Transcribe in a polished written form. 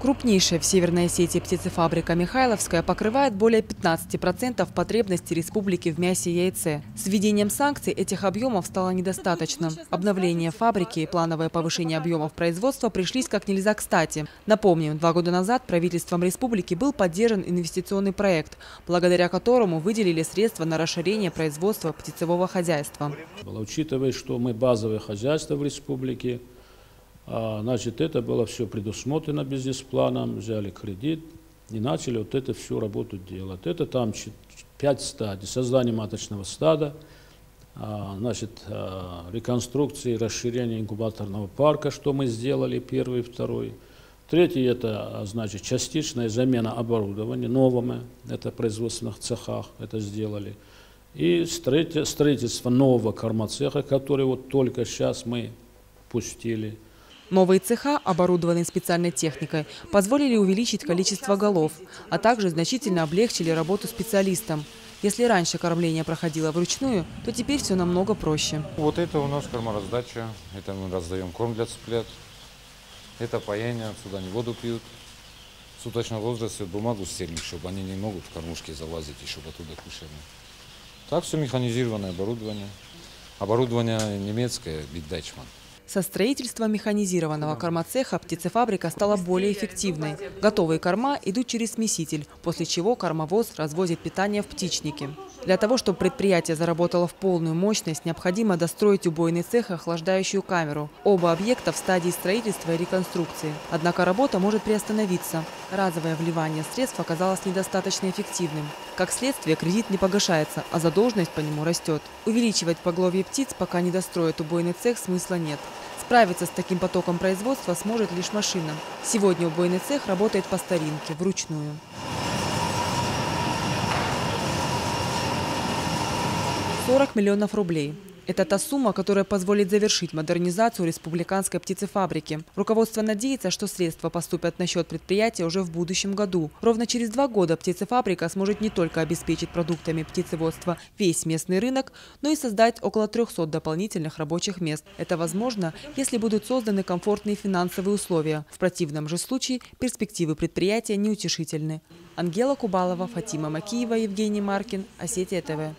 Крупнейшая в Северной Осетии птицефабрика «Михайловская» покрывает более 15% потребностей республики в мясе и яйце. С введением санкций этих объемов стало недостаточно. Обновление фабрики и плановое повышение объемов производства пришлись как нельзя кстати. Напомним, 2 года назад правительством республики был поддержан инвестиционный проект, благодаря которому выделили средства на расширение производства птицевого хозяйства. Учитывая, что мы базовое хозяйство в республике, значит, это было все предусмотрено бизнес-планом, взяли кредит и начали вот эту всю работу делать. Это там 5 стадий. Создание маточного стада, значит, реконструкции и расширение инкубаторного парка, что мы сделали, первый и второй. Третий – это, значит, частичная замена оборудования новыми, это в производственных цехах, это сделали. И строительство нового кормоцеха, который вот только сейчас мы пустили. Новые цеха, оборудованные специальной техникой, позволили увеличить количество голов, а также значительно облегчили работу специалистам. Если раньше кормление проходило вручную, то теперь все намного проще. Вот это у нас кормораздача, это мы раздаем корм для цыплят, это паяние, отсюда они воду пьют. В суточном возрасте бумагу стелим, чтобы они не могут в кормушки залазить и чтобы оттуда кушали. Так все механизированное оборудование. Оборудование немецкое, Битдайчман. Со строительством механизированного кормоцеха птицефабрика стала более эффективной. Готовые корма идут через смеситель, после чего кормовоз развозит питание в птичники. Для того, чтобы предприятие заработало в полную мощность, необходимо достроить убойный цех и охлаждающую камеру. Оба объекта в стадии строительства и реконструкции. Однако работа может приостановиться. Разовое вливание средств оказалось недостаточно эффективным. Как следствие, кредит не погашается, а задолженность по нему растет. Увеличивать поголовье птиц, пока не достроят убойный цех, смысла нет. Справиться с таким потоком производства сможет лишь машина. Сегодня убойный цех работает по старинке, вручную. 40 миллионов рублей. Это та сумма, которая позволит завершить модернизацию республиканской птицефабрики. Руководство надеется, что средства поступят на счет предприятия уже в будущем году. Ровно через 2 года птицефабрика сможет не только обеспечить продуктами птицеводства весь местный рынок, но и создать около 300 дополнительных рабочих мест. Это возможно, если будут созданы комфортные финансовые условия. В противном же случае перспективы предприятия неутешительны. Ангела Кубалова, Фатима Макиева, Евгений Маркин, Осетия ТВ.